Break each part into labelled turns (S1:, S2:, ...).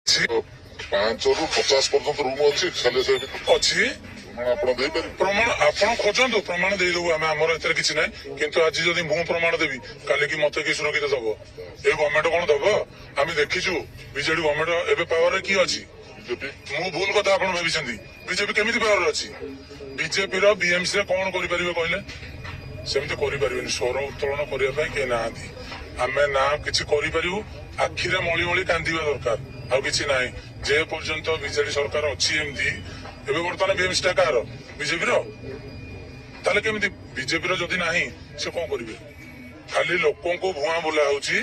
S1: ପାଞ୍ଚ ରୁ 50 ପର୍ଯ୍ୟନ୍ତ ରୁମ୍ ଅଛି ଖାଲି ସେ
S2: ଅଛି
S1: ଆପଣ ଦେଇପାରିବେ
S2: ପ୍ରମାଣ ଆପଣ ଖୋଜନ୍ତୁ ପ୍ରମାଣ ଦେଇଦେବୁ ଆମେ ଆମର ଏଥିରେ କିଛି ନାହିଁ କିନ୍ତୁ ଆଜି ଯଦି ମୁଁ ପ୍ରମାଣ ଦେବି କାଲି କି ମତେ କି ସୁରକ୍ଷିତ ଦବ ଏ ଗଭର୍ଣ୍ଣମେଣ୍ଟ କଣ ଦବ ଆମେ ଦେଖିଛୁ ବିଜେଡି ଗଭର୍ଣ୍ଣମେଣ୍ଟ ଏବେ ପାୱାରରେ କିଏ ଅଛି
S1: ବିଜେପି
S2: ମୁଁ ଭୁଲ କଥା ଆପଣ ଭାବିଛନ୍ତି ବିଜେପି କେମିତି ପାୱାରରେ ଅଛି ବିଜେପିର ବିଏମସି ରେ କଣ କରିପାରିବେ କହିଲେ ସେମିତି କରିପାରିବେନି ସ୍ୱର ଉତ୍ତୋଳନ କରିବା ପାଇଁ କେହି ନାହାନ୍ତି ଆମେ ନା କିଛି କରିପାରିବୁ ଆଖିରେ ମଳି ମଳି କାନ୍ଦିବା ଦରକାର ଆଉ କିଛି ନାହିଁ ଯେ ପର୍ଯ୍ୟନ୍ତ ବିଜେଡି ସରକାର ଅଛି ଏମିତି ଏବେ ବର୍ତ୍ତମାନ ବିଏମସି ଟା କାହାର ବିଜେପିର ତାହେଲେ କେମିତି ବିଜେପିର ଯଦି ନାହିଁ ସେ କଣ କରିବେ ଖାଲି ଲୋକଙ୍କୁ ଭୁଆଁ ବୁଲା ହଉଛି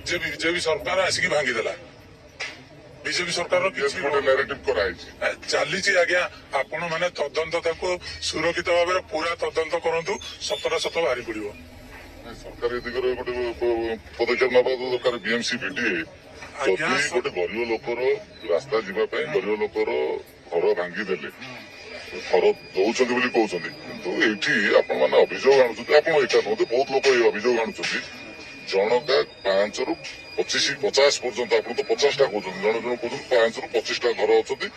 S2: ଯେ ବିଜେପି ସରକାର ଆସିକି ଭାଙ୍ଗିଦେଲା ବିଜେପି ସରକାରର କିଛି
S1: ଗୋଟେ ନାରେଟିଭ କରାହେଇଛି
S2: ଚାଲିଛି ଆଜ୍ଞା ଆପଣ ମାନେ ତଦନ୍ତ ତାକୁ ସୁରକ୍ଷିତ ଭାବରେ ପୁରା ତଦନ୍ତ କରନ୍ତୁ ସତଟା ସତ ବାହାରି ପଡିବ
S1: ସରକାର ଏ ଦିଗରେ ଗୋଟେ ପଦକ୍ଷେପ ନେବା ଦରକାର ବିଏମସି ଭିଡିଏ
S2: ଆଜ୍ଞା
S1: ଯଦି ଗୋଟେ ଗରିବ ଲୋକର ରାସ୍ତା ଯିବା ପାଇଁ ଗରିବ ଲୋକର ଘର ଭାଙ୍ଗିଦେଲେ ଘର ଦଉଛନ୍ତି ବୋଲି କହୁଛନ୍ତି କିନ୍ତୁ ଏଇଠି ଆପଣ ମାନେ ଅଭିଯୋଗ ଆଣୁଛନ୍ତି ଆପଣ ଏଇଟା ନୁହନ୍ତି ବହୁତ ଲୋକ ଏଇ ଅଭିଯୋଗ ଆଣୁଛନ୍ତି ଜଣକା 5 ରୁ 25 50 ପର୍ଯ୍ୟନ୍ତ ଆପଣ ତ 50ଟା କହୁଛନ୍ତି ଜଣେ କହୁଛନ୍ତି 5 ରୁ 25ଟା ଘର ଅଛନ୍ତି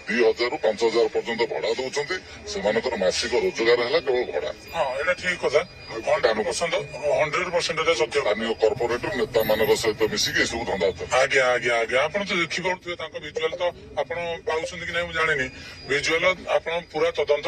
S1: 2000 ରୁ 5000 ପର୍ଯ୍ୟନ୍ତ ଭଡା ଦଉଛନ୍ତି ସେମାନଙ୍କର ମାସିକ ରୋଜଗାର ହେଲା କେବଳ ଭଡା
S2: ହଁ ଏଇଟା ଠିକ କଥା 100% ସତ୍ୟ
S1: ସ୍ଥାନୀୟ କର୍ପୋରେଟର ନେତା ମାନଙ୍କ ସହିତ ମିଶିକି ଏସବୁ ଧନ୍ଦା ଅଛନ୍ତି
S2: ଆଜ୍ଞା ଆଜ୍ଞା ଆଜ୍ଞା ଆପଣ ତ ଦେଖିପାରୁଥିବେ ତାଙ୍କ ଭିଜୁଆଲ ତ ଆପଣ ପାଉଛନ୍ତି କି ନାହିଁ ମୁଁ ଜାଣିନି ଭିଜୁଆଲ ଆପଣ ପୁରା ତଦନ୍ତ